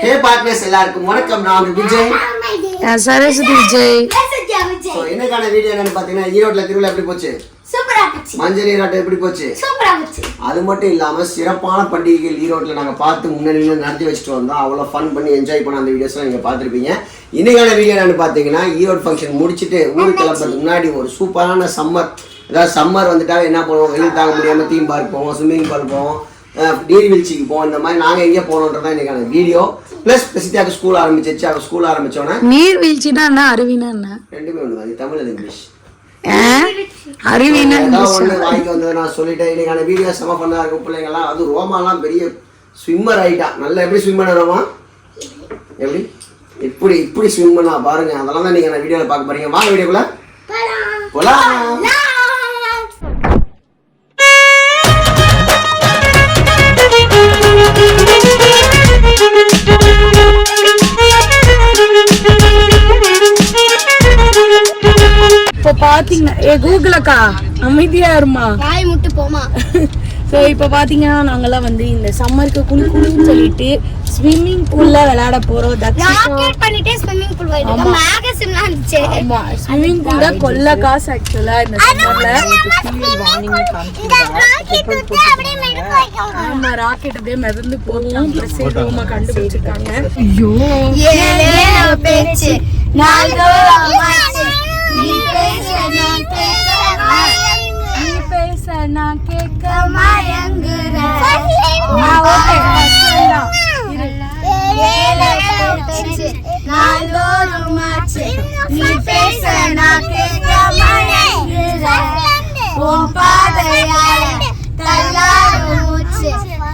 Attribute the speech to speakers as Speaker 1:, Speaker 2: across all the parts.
Speaker 1: ஹே partners எல்லாருக்கும் வணக்கம். நான் விஜய்,
Speaker 2: சரஸ்வதி விஜய்.
Speaker 1: சோ இன்னைக்கான வீடியோ என்னன்னு பாத்தீங்கன்னா, ஈரோட்ல திருவிழா எப்படி போச்சு?
Speaker 3: சூப்பரா போச்சு.
Speaker 1: மஞ்சள் நீராட்டம் எப்படி போச்சு?
Speaker 3: சூப்பரா போச்சு.
Speaker 1: அது மட்டும் இல்லாம சிறப்பான பண்டிகைகள் ஈரோட்ல நாங்க பார்த்து முன்னாடியில நடத்தி வச்சுட்டு வந்தோம். அவ்வளவு ஃபன் பண்ணி என்ஜாய் பண்ண அந்த வீடியோஸ்லாம் நீங்க பார்த்திருப்பீங்க. இன்னைக்கான வீடியோ என்னன்னு பாத்தீங்கன்னா, ஈரோடு ஃபங்க்ஷன் முடிச்சிட்டு ஊருக்கு கிளம்புறதுக்கு முன்னாடி ஒரு சூப்பரான சம்மர், அதாவது சம்மர் வந்துட்டா என்ன பண்ணுவோம், வெளியே தாங்க முடியாம தீம் பார்க் போவோம், ஸ்விம்மிங் பூல் போவோம், நீர்வீழ்ச்சிக்கு போவோம். இந்த மாதிரி நாங்கள் எங்கே போகணுன்றதான் இன்னைக்கான வீடியோ. ப்ளஸ் பிரசித்தியாவுக்கு ஸ்கூல் ஆரம்பிச்சிச்சு. அவள் ஸ்கூல் ஆரம்பிச்சோன்னே
Speaker 2: நீர்வீழ்ச்சினா என்ன, அருவினா என்ன?
Speaker 1: ரெண்டுமே ஒன்று தான், தமிழ் அது இங்கிலீஷ்.
Speaker 2: அருவினா
Speaker 1: ஒன்று வாய்க்கு வந்தது நான் சொல்லிட்டேன். இன்னைக்கான வீடியோ செம பண்ணா இருக்கும். பிள்ளைங்கள்லாம் அது ரோமாலாம் பெரிய ஸ்விம்மர் ஆகிட்டா. நல்லா எப்படி ஸ்விம் பண்ண ரோமா, எப்படி இப்படி இப்படி ஸ்விம் பண்ணா பாருங்க. அதெல்லாம் தான் நீங்கள் நான் வீடியோவில் பார்க்க போறீங்க. வாங்க வீடியோக்குள்ள போலாம்.
Speaker 2: இப்போ பாத்தீங்கன்னா கூகுள் அக்கா அமைதியா இருமா,
Speaker 3: வாய் முட்டு போமா.
Speaker 2: ஸோ இப்போ பார்த்தீங்கன்னா நாங்கெல்லாம் வந்து இந்த சம்மருக்கு குளிக்குன்னு சொல்லிட்டு ஸ்விம்மிங் பூல்ல விளையாட போறோம்.
Speaker 3: ராக்கெட் பண்ணிட்டே ஸ்விம்மிங் பூல் போயிட்டு மேகசின்லாம் இருந்துச்சு.
Speaker 2: ஆமா, ஸ்விம்மிங் பூல்ல கொல்ல காசு ஆக்சுவலா இந்த சம்மர்ல ஆமா, ராக்கெட் அப்படியே மிதந்து போகும். பிரசேதமா கண்டுபிடிச்சிருக்காங்க. ஐயோ
Speaker 3: பேச்சு
Speaker 2: நான் கேட்க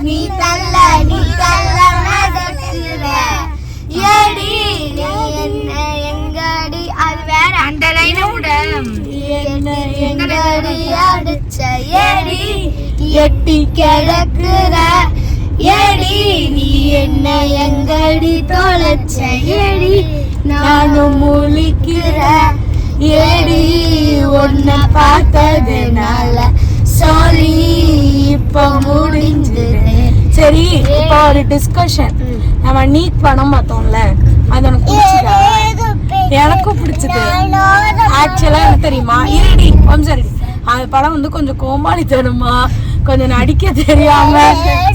Speaker 3: நீ தள்ள ஏடி என்ன எங்கடி, அது வேற அந்த லைன் விட என்ன எங்கடி அடிச்ச ஏடி எட்டி கிடக்குற ஏடி நீ என்ன எங்கடி தொலைச்ச ஏடி நானும் முழிக்கிற ஏடி உன்னை பார்த்ததுனால சாரி இப்ப முடிஞ்சது.
Speaker 2: சரி, இப்போ ஒரு டிஸ்கஷன். நம்ம நீட் படம் பார்த்தோம்ல, அது உனக்கு பிடிச்சதா? எனக்கும் பிடிச்சது. ஆக்சுவலா என்ன தெரியுமா, இருடி சரி, அந்த படம் வந்து கொஞ்சம் கோமாளித்தனமா, கொஞ்சம் நடிக்க தெரியாம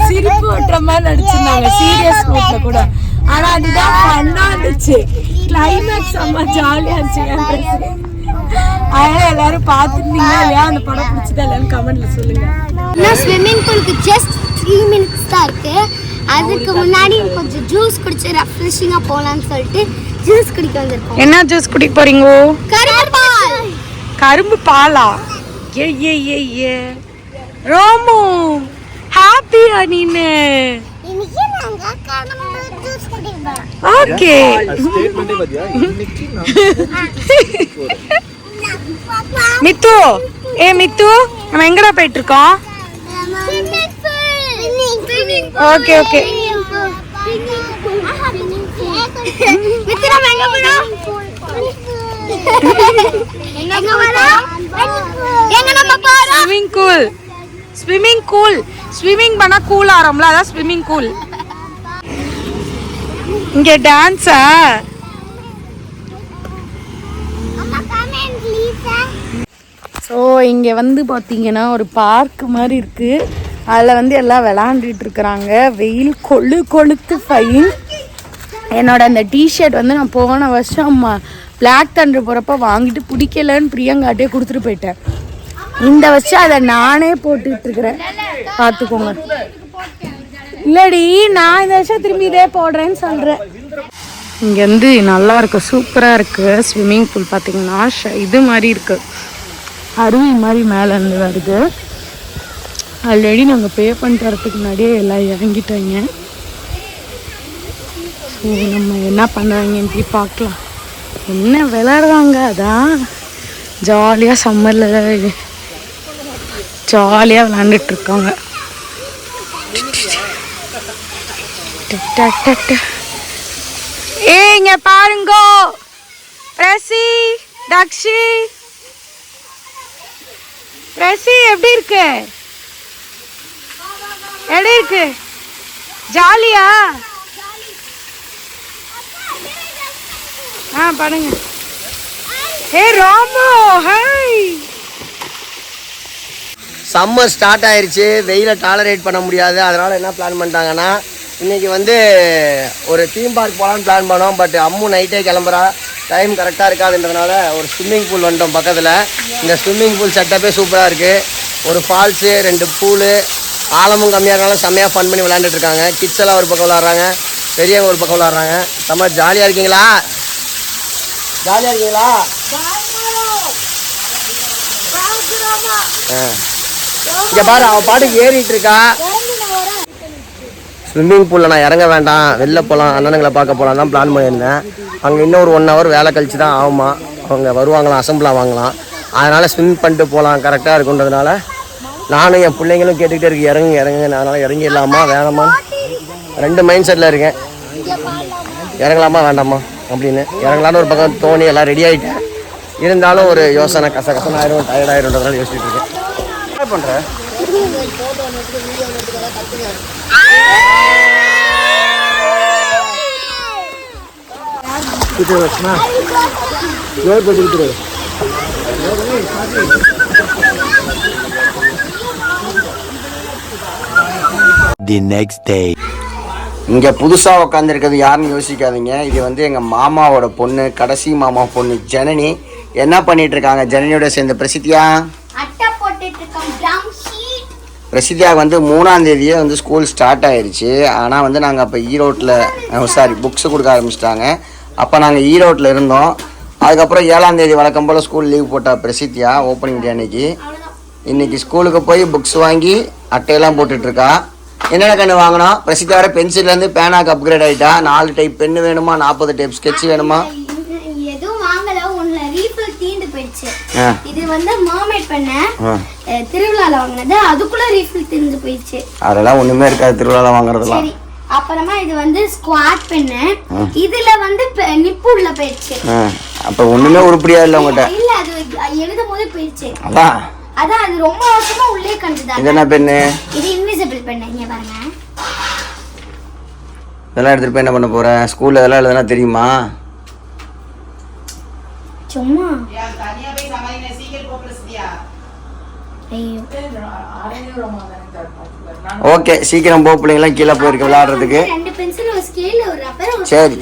Speaker 2: சிரிப்பு ஓட்டுற மாதிரி நடிச்சிருந்தாங்க சீரியஸ் நோட்ல கூட. ஆனா அதுதான் ஃபன்னா இருந்துச்சு. கிளைமேக்ஸ் செம்ம ஜாலியா இருந்துச்சு. அதனால எல்லாரும் பார்த்துருந்தீங்களா இல்லையா, அந்த படம் பிடிச்சதா இல்லையான்னு கமெண்ட்ல சொல்லுங்க.
Speaker 3: ஸ்விம்மிங் பூலுக்கு ஜஸ்ட் 3 minutes தான் இருக்கு. அதுக்கு முன்னாடி கொஞ்சம் ஜூஸ் குடிச்சு ரெஃப்ரெஷிங்கா போலாம்னு சொல்லிட்டு ஜூஸ் குடிக்க வந்திருக்கோம்.
Speaker 2: என்ன ஜூஸ் குடிக்க போறீங்க?
Speaker 3: கரும்பு பால்.
Speaker 2: கரும்பு பாலா? ஏ ஏ ஏ ஏ ரோமு, ஹாப்பியா நீனு?
Speaker 3: இன்னைக்கு நாங்க கரும்பு ஜூஸ் குடிப்போம்.
Speaker 2: ஓகே.
Speaker 4: ஸ்டேட்மென்ட் பாத்தியா இன்னைக்கு
Speaker 2: மித்து, ஏ மித்து, நம்ம எங்கடா போயிட்டு இருக்கோம்? Okay okay. Swimming cool, swimming cool, swimming பண்ணா கூல் ஆறோம்ல, அதான் ஸ்விம்மிங் கூல். இங்க டான்ஸா? ஸோ இங்கே வந்து பார்த்தீங்கன்னா ஒரு பார்க் மாதிரி இருக்குது. அதில் வந்து எல்லாம் விளாண்டுட்டு இருக்கிறாங்க. வெயில் கொளுத்து ஃபைன். என்னோட அந்த டிஷர்ட் வந்து நான் போன வருஷம் பிளாக் தண்டர் போகிறப்ப வாங்கிட்டு பிடிக்கலன்னு பிரியங்காட்டே கொடுத்துட்டு போயிட்டேன். இந்த வருஷம் அதை நானே போட்டுட்ருக்கிறேன், பார்த்துக்கோங்க. இல்லடி, நான் இந்த வருஷம் திரும்பி இதே போடுறேன்னு சொல்கிறேன். இங்கே வந்து நல்லா இருக்குது, சூப்பராக இருக்குது. ஸ்விம்மிங் பூல் பார்த்தீங்கன்னா இது மாதிரி இருக்குது, அருவி மாதிரி மேலே இருந்து வருது. ஆல்ரெடி நாங்கள் பே பண்ணிட்டு வரதுக்கு முன்னாடியே எல்லாம் இறங்கிட்டாங்க. ஸோ நம்ம என்ன பண்ணுறாங்கன்னு போய் பார்க்கலாம். என்ன விளையாடுறாங்க, அதான் ஜாலியாக சம்மரில் ஜாலியாக விளாண்டுட்ருக்காங்க. ஏ இங்கே பாருங்கோ, பிரசி, தக்ஷி, பிரசி எப்படி இருக்கு? எப்படி இருக்கு? ஜாலியா? பாடுங்க. ஹே ராமோ, ஹாய்.
Speaker 1: சம்மர் ஸ்டார்ட் ஆயிடுச்சு, வெயிலை டாலரேட் பண்ண முடியாது. அதனால் என்ன பிளான் பண்ணிட்டாங்கன்னா இன்றைக்கி வந்து ஒரு தீம் பார்க் போகலான்னு பிளான் பண்ணோம். பட் அம்மு நைட்டே கிளம்புறா, டைம் கரெக்டாக இருக்காதுன்றதுனால ஒரு ஸ்விம்மிங் பூல் வந்துட்டோம் பக்கத்தில். இந்த ஸ்விம்மிங் பூல் செட்டப்பே சூப்பராக இருக்குது. ஒரு ஃபால்ஸு, 2 பூலு, ஆழமும் கம்மியாக இருந்தாலும் செம்மையாக ஃபன் பண்ணி விளையாண்டுட்டு இருக்காங்க. கிட்ஸ் எல்லாம் ஒரு பக்கம் விளாட்றாங்க, பெரியவங்க ஒரு பக்கம் விளாட்றாங்க. செம்ம ஜாலியாக இருக்கீங்களா? ஜாலியாக இருக்கீங்களா? இங்கே பாரு, அவன் பாட்டுக்கு ஏறிட்டு இருக்கா. ஸ்விம்மிங் பூலில் நான் இறங்க வேண்டாம், வெளில போகலாம், அண்ணனுங்களை பார்க்க போகலாம் தான் பிளான் பண்ணியிருந்தேன். அங்கே இன்னும் ஒரு 1 hour வேலை கழிச்சு தான் ஆகுமா, அவங்க வருவாங்களாம், அசம்பிளாக வாங்கலாம். அதனால் ஸ்விம் பண்ணிட்டு போகலாம், கரெக்டாக இருக்குன்றதுனால நானும் என் பிள்ளைங்களும் கேட்டுக்கிட்டே இருக்கு, இறங்குங்க. அதனால் இறங்கிடலாமா வேணாமா 2 மைண்ட் செட்டில் இருக்கேன். இறங்கலாமா வேண்டாமா அப்படின்னு. இறங்கலான்னு ஒரு பக்கம் தோணி எல்லாம் ரெடி ஆகிட்டேன். இருந்தாலும் ஒரு யோசனை, கசகசன்னு ஆயிரும், டயர்டாயிருன்றதுனால யோசிச்சுட்டு இருக்கேன். என்ன பண்ணுற?
Speaker 5: The next day.
Speaker 1: இங்கே புதுசாக உட்காந்துருக்கிறது யாருன்னு யோசிக்காதீங்க. இது வந்து எங்கள் மாமாவோட பொண்ணு, கடைசி மாமா பொண்ணு ஜனனி. என்ன பண்ணிட்டு இருக்காங்க ஜனனியோட சேர்ந்து பிரசித்தியா? பிரசித்தியாவுக்கு வந்து 3ஆம் தேதியே வந்து ஸ்கூல் ஸ்டார்ட் ஆயிடுச்சு. ஆனால் வந்து நாங்கள் அப்போ ஈரோட்டில் புக்ஸ் கொடுக்க ஆரம்பிச்சிட்டாங்க. அப்போ நாங்கள் ஈரோட்டில் இருந்தோம். அதுக்கப்புறம் 7ஆம் தேதி வழக்கம் போல் ஸ்கூல் லீவ் போட்டா பிரசித்தியா, ஓப்பனிங் டே அன்னைக்கு. இன்றைக்கி ஸ்கூலுக்கு போய் புக்ஸ் வாங்கி அட்டையெல்லாம் போட்டுட்ருக்கா. என்னென்ன கண்ணு வாங்கினோம்? பிரசித்தியா வர பென்சில்லேருந்து பேனாக்கு அப்கிரேட் ஆகிட்டா. 4 டைப் பென்னு வேணுமா, 40 டைப் ஸ்கெட்ச் வேணுமா?
Speaker 3: எதுவும் வாங்கல, ஒன்ல ரீஃபில் தீந்து போயிடுச்சு. இது வந்து மர்மைட் பென்னு திருவிழால வாங்கினது, அதுக்குள்ள ரீஃபில் தீந்து போயிடுச்சு. அதெல்லாம் ஒண்ணுமே இருக்காது திருவிழால வாங்குறதுலாம். அப்புறமா இது வந்து ஸ்குவாட் பென்னு, இதுல வந்து நிப்பு உள்ள போயிடுச்சு.
Speaker 1: அப்ப ஒண்ணுமே உருப்படியா இல்ல உங்ககிட்ட?
Speaker 3: இல்ல, அது எழுதும் போது போயிடுச்சு.
Speaker 1: அதான்
Speaker 3: அது ரொம்ப வருஷமா உள்ளே கண்டுதான்.
Speaker 1: இது என்ன பென்னு?
Speaker 3: இது இன்விசிபிள் பென்னு. இங்க பாருங்க.
Speaker 1: இதெல்லாம் எடுத்துட்டு போய் என்ன பண்ண போற? ஸ்கூல்ல இதெல்லாம் எழுதுனா தெரியுமா?
Speaker 3: சும்மா
Speaker 1: ஓகே, சீக்கிரம் போ, பிள்ளைங்களாம் கீழே போயிருக்கு விளையாடுறதுக்கு.
Speaker 3: 2 பென்சில், ஒரு ஸ்கேல், ஒரு ரப்பர்.
Speaker 1: சரி.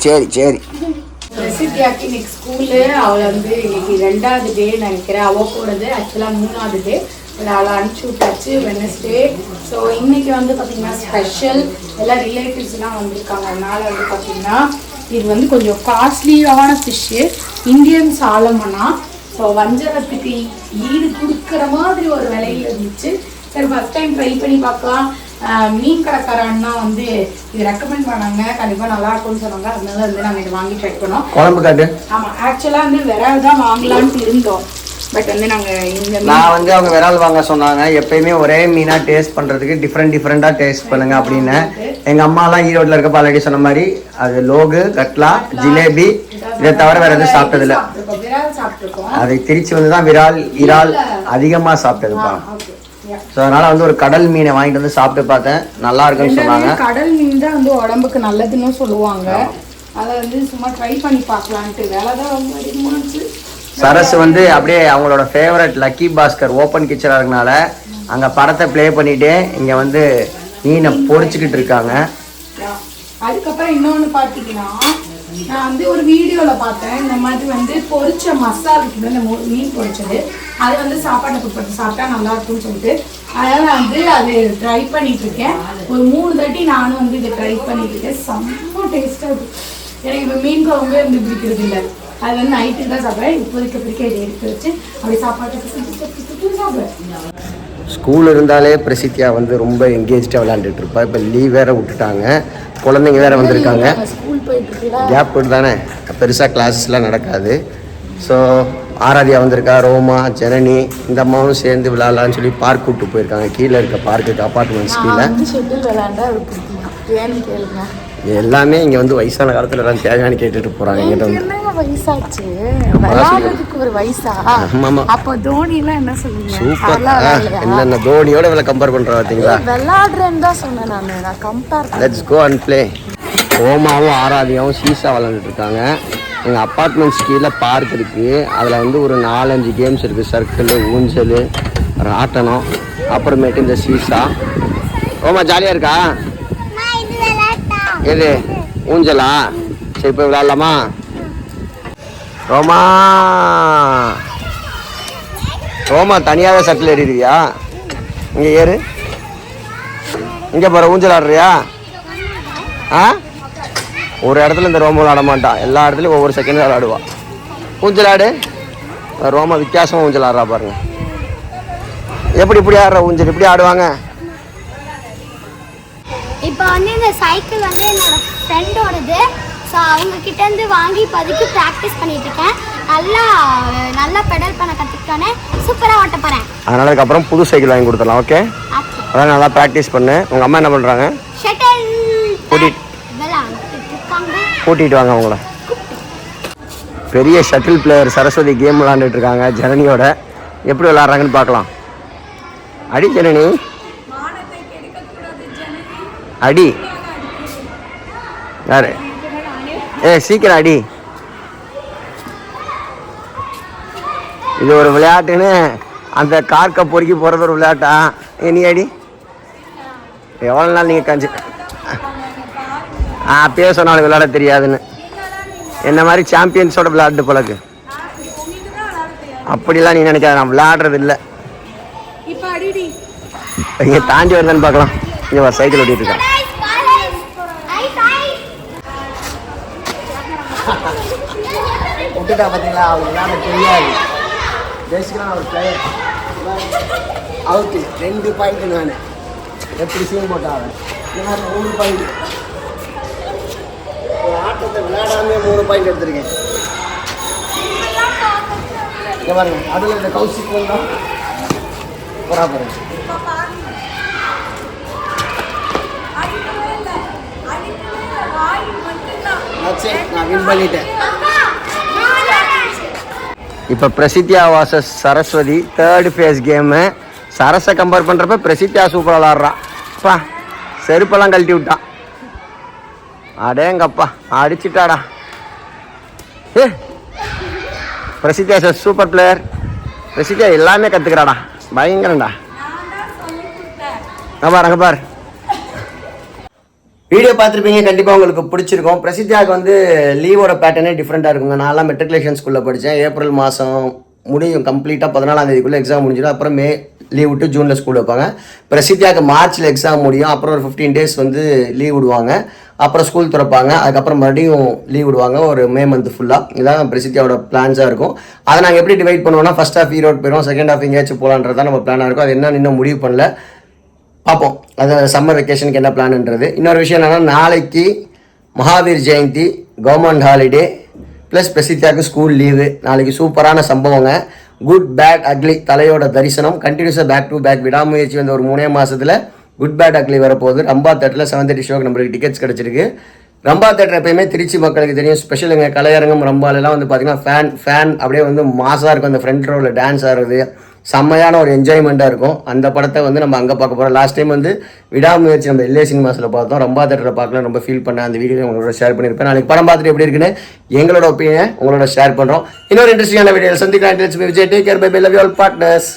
Speaker 2: பிரசித்தியாக்கு இன்னைக்கு ஸ்கூலு, அவளை வந்து இன்னைக்கு 2வது டே நினைக்கிறேன். அவள் போகிறது ஆக்சுவலாக 3வது டே. அவளை அனுப்பிச்சி விட்டாச்சு வெனஸ்டே. ஸோ இன்னைக்கு வந்து பார்த்தீங்கன்னா ஸ்பெஷல், எல்லா ரிலேட்டிவ்ஸ்லாம் வந்திருக்காங்க. அதனால வந்து பார்த்தீங்கன்னா இது வந்து கொஞ்சம் காஸ்ட்லியான ஃபிஷ்ஷு, இந்தியன் சாலமனா. ஸோ வஞ்சரத்துக்கு ஈடு கொடுக்குற மாதிரி ஒரு விலையில் இருந்துச்சு. சரி, ஃபஸ்ட் டைம் ட்ரை பண்ணி பார்க்கலாம். மீன் கடைக்கார அண்ணா வந்து இது ரெக்கமெண்ட் பண்ணாங்க, கண்டிப்பாக நல்லா இருக்கும்னு சொன்னாங்க. அதனால வந்து நாங்கள் இதை வாங்கி ட்ரை பண்ணோம்.
Speaker 1: குழம்பு காட்டு.
Speaker 2: ஆமாம், ஆக்சுவலாக வந்து விரால் தான் வாங்கலான்ட்டு இருந்தோம். பட் வந்து நாங்கள்
Speaker 1: நான் வந்து அவங்க விரால் வாங்க சொன்னாங்க. எப்பயுமே ஒரே மீனாக டேஸ்ட் பண்ணுறதுக்கு டிஃப்ரெண்ட்டாக டேஸ்ட் பண்ணுங்க அப்படின்னு. எங்கள் அம்மாலாம் ஈரோட்டில் இருக்கப்ப ஆல்ரெடி சொன்ன மாதிரி அது லோகு, கட்லா, ஜிலேபி, இதை தவிர வேறு எதுவும் சாப்பிட்டதில்ல. அதை திருச்சி வந்து தான் இறால் அதிகமாக சாப்பிட்டதுப்பா. ஸோ அதனால் வந்து ஒரு கடல் மீனை வாங்கிட்டு வந்து சாப்பிட்டு பார்த்தேன், நல்லா இருக்குன்னு சொன்னாங்க.
Speaker 2: கடல் மீன் தான் வந்து உடம்புக்கு நல்லதுன்னு சொல்லுவாங்க. அதை வந்து சும்மா ட்ரை பண்ணி பார்க்கலான்ட்டு வேலை தான் ரொம்ப அதிகமாச்சு.
Speaker 1: சரஸ் வந்து அப்படியே அவங்களோட ஃபேவரட் லக்கி பாஸ்கர் ஓப்பன் கிச்சனாக இருக்கனால அங்கே படத்தை ப்ளே பண்ணிட்டு இங்கே வந்து மீனை பொரிச்சுக்கிட்டு இருக்காங்க.
Speaker 2: அதுக்கப்புறம் இன்னொன்று பார்த்தீங்கன்னா, நான் வந்து ஒரு வீடியோவில் பார்த்தேன், இந்த மாதிரி வந்து பொரிச்ச மசாலா இந்த மீன் பொரிச்சது அது வந்து சாப்பாட்டை போட்டு சாப்பிட்டா நல்லா இருக்கும்னு சொல்லிட்டு, அதனால் வந்து அது ட்ரை பண்ணிட்டு இருக்கேன். ஒரு 3 தட்டி நானும் வந்து இதை ட்ரை பண்ணிட்டு இருக்கேன். செம்ம டேஸ்ட்டாக இருக்குது. எனக்கு இப்போ மீன் குழம்பு வந்து பிடிக்கிறது இல்லை, அது வந்து நைட்டுக்கு தான் சாப்பிட்றேன். இப்போதைக்கு பிடிக்க இதை எடுத்து வச்சு அப்படி சாப்பாட்டுக்கு சாப்பிடுவேன்.
Speaker 1: ஸ்கூல் இருந்தாலே பிரசித்தியா வந்து ரொம்ப எங்கேஜாக விளையாண்டுட்டு இருப்பா. இப்போ லீவ் வேற விட்டுட்டாங்க, குழந்தைங்க வேற வந்திருக்காங்க. கேப் போட்டு தானே பெருசாக கிளாஸஸ்லாம் நடக்காது. ஸோ ஆராதியா வந்திருக்கா, ரோமா, ஜனனி, இந்த அம்மாவும் சேர்ந்து விளையாடலான்னு சொல்லி பார்க் கூப்பிட்டு போயிருக்காங்க. கீழே இருக்க பார்க்குக்கு, அப்பார்ட்மெண்ட்ஸ் கீழே. எல்லாமே இங்கே வந்து வயசான காலத்தில் எல்லாம் தேவையான கேட்டுட்டு போகிறாங்க. எங்கிட்ட வந்து
Speaker 2: வயசாச்சு, விளையாடுறதுக்கு ஒரு வயசா? அப்போ தோனி எல்லாம் என்ன சொல்லுங்க?
Speaker 1: சூப்பர். என்னென்ன தோனியோட இவ்வளோ கம்பேர் பண்ணுற பார்த்தீங்களா?
Speaker 2: விளையாடுறேன்னு தான் சொன்னேன் நான் compare.
Speaker 1: Let's go and play. ரோமாவும் ஆராதியாவும் சீசா விளையாண்டுட்டு இருக்காங்க. எங்கள் அப்பார்ட்மெண்ட்ஸ் கீழே பார்க் இருக்குது. அதில் வந்து ஒரு 4-5 கேம்ஸ் இருக்குது. சர்க்கிள், ஊஞ்சல், ராட்டனம், அப்புறமேட்டு இந்த சீசா. ரோமா ஜாலியாக இருக்கா? எது ஊஞ்சலா? சரி போய் விளையாடலாமா? ரோமா ரோமா தனியாகவே சர்க்கிள் ஏறிடுவியா? இங்கே ஏறு. இங்கே போகிற ஊஞ்சல் ஆடுறியா? ஆ, ஒரு இடத்துல இந்த ரோமா விளாட மாட்டான். எல்லா இடத்துலையும் ஒவ்வொரு செகண்ட் விளாடுவான். ஊஞ்சல் ஆடு. ரோமா வித்தியாசமாக ஊஞ்சல் ஆடுறா பாருங்க. எப்படி இப்படி ஆடுற ஊஞ்சல் இப்படி ஆடுவாங்க.
Speaker 3: இப்போ வந்து இந்த சைக்கிள் வந்து என்னோட ஃப்ரெண்டோடது. ஸோ அவங்க கிட்டேருந்து வாங்கி இப்போதைக்கு ப்ராக்டிஸ் பண்ணிட்டு இருக்கேன். நல்லா பெடல் பண்ண கற்றுக்கிட்டோன்னே சூப்பராக ஓட்ட போகிறேன்.
Speaker 1: அதனால அதுக்கப்புறம் புது சைக்கிள் வாங்கி கொடுத்துடலாம். ஓகே, அதான் நல்லா ப்ராக்டிஸ் பண்ணு. உங்கள் அம்மா என்ன பண்ணுறாங்க?
Speaker 3: ஷட்டில்
Speaker 1: கூட்டிகிட்டு வாங்க அவங்கள. பெரிய ஷட்டில் பிளேயர் சரஸ்வதி கேம் விளாண்டுட்டு இருக்காங்க ஜனனியோட. எப்படி விளாட்றாங்கன்னு பார்க்கலாம். அடி ஜனனி, அடி. யாரு? சீக்கிரம் அடி. இது ஒரு விளையாட்டுன்னு அந்த கார்க்கை பொறுக்கி போகிறது ஒரு விளையாட்டா? நீ அடி. எவ்வளோ நாள் நீங்கள் கஞ்சி பேசினாலும் விளையாட தெரியாதுன்னு என்ன மாதிரி சாம்பியன்ஸோட விளையாட்டு பழகு. அப்படிலாம் நீ நினைக்காத, நான் விளையாடுறது இல்லை. இங்கே தாண்டி வருதான்னு பார்க்கலாம். இங்கே ஒரு சைக்கிள் ஓட்டிட்டு இருக்கேன். விட்டுட்டா பார்த்தீங்களா? அவருக்கு விளையாட தெரியாது. பேசிக்கலாம் ஒரு பிளேயர். Out 2 point. நான் எப்படி சீன் போட்டாங்க 3 பாயிண்ட். ஒரு ஆட்டத்தை விளையாடாமே 3 பாயிண்ட் எடுத்திருக்கேன். இங்கே பாருங்க, அதில் இந்த கௌசிக் வந்தோம் போறா பாருங்க. நான் வின் பண்ணிட்டேன். இப்போ Prasithiya versus Saraswathi 3rd phase game. சரஸை கம்பேர் பண்ணுறப்ப பிரசித்தியா சூப்பராக விளாட்றான். அப்பா செருப்பெல்லாம் கழட்டி விட்டான். அடேங்கப்பா அடிச்சுட்டாடா. Prasithiya sir super player. Prasithiya எல்லாமே கற்றுக்கிறாடா, பயங்கரண்டா. அங்கே பாரு. வீடியோ பார்த்துருப்பீங்க, கண்டிப்பாக உங்களுக்கு பிடிச்சிருக்கும். பிரசித்தியாவுக்கு வந்து லீவோட பேட்டர்னே டிஃப்ரெண்ட்டாக இருக்குங்க. நான்லாம் மெட்ரிகுலேஷன் ஸ்கூலில் படித்தேன். ஏப்ரல் மாதம் முடியும், கம்ப்ளீட்டாக 14ஆம் தேதிக்குள்ளே எக்ஸாம் முடிஞ்சிடும். அப்புறம் மே லீவ் விட்டு ஜூனில் ஸ்கூல் வைப்பாங்க. பிரசித்தியாவுக்கு மார்ச்சில் எக்ஸாம் முடியும். அப்புறம் ஒரு 15 days வந்து லீவ் விடுவாங்க. அப்புறம் ஸ்கூல் திறப்பாங்க. அதுக்கப்புறம் மறுபடியும் லீவ் விடுவாங்க ஒரு மே மந்த் ஃபுல்லாக. இதான் பிரசித்தியாவோட பிளான்ஸாக இருக்கும். அதை நாங்கள் எப்படி டிவைட் பண்ணுவோம்னா, ஃபர்ஸ்ட் ஹாஃப் ஈரோடு போயிடும், செகண்ட் ஹாஃப் எங்கேயாச்சும் போகலான்றது தான் நம்ம பிளானாக இருக்கும். அது என்ன இன்னும் முடிவு பண்ணல, பார்ப்போம். அது சம்மர் வெக்கேஷனுக்கு என்ன பிளான்ன்றது. இன்னொரு விஷயம் என்னென்னா, நாளைக்கு Mahavir Jayanti, government holiday plus பிரசித்தியாவுக்கு ஸ்கூல் லீவு. நாளைக்கு சூப்பரான சம்பவங்க. குட் பேட் அக்லி தலையோட தரிசனம். கண்டினியூஸாக பேக் டு பேக் விடாமுயற்சி வந்து ஒரு 3 மாதத்தில் குட் பேட் அக்லி வரப்போகுது. ரம்பா தேட்டரில் 7:30 ஷோக்கு நம்மளுக்கு டிக்கெட்ஸ் கிடச்சிருக்கு. ரம்பா தேட்டர் எப்பயுமே திருச்சி மக்களுக்கு தெரியும். ஸ்பெஷல் எங்கள் கலையரங்கம் ரம்பாலெல்லாம் வந்து பார்த்திங்கன்னா ஃபேன் அப்படியே வந்து மாசாக இருக்கும். அந்த ஃப்ரண்ட் ரோவில் டான்ஸ் ஆடுறது செம்மையான ஒரு என்ஜாய்மெண்ட்டாக இருக்கும். அந்த படத்தை வந்து நம்ம அங்கே பார்க்க போகிறோம். லாஸ்ட் டைம் வந்து விடாமுயற்சி நம்ம எல்ஏ சினிமாஸில் பார்த்தோம். ரம்பா தேட்டரில் பார்க்கலாம், ரொம்ப ஃபீல் பண்ணேன். அந்த வீடியோ உங்களோட ஷேர் பண்ணியிருப்பேன். நாளைக்கு படம் பார்த்துட்டு எப்படி இருக்குன்னு எங்களோட ஒப்பீனியன் உங்களோட ஷேர் பண்ணுறோம். இன்னொரு இன்ட்ரெஸ்டிங்கான வீடியோ சந்திக்கலாம். Vijay, take care, bye bye, love you all partners.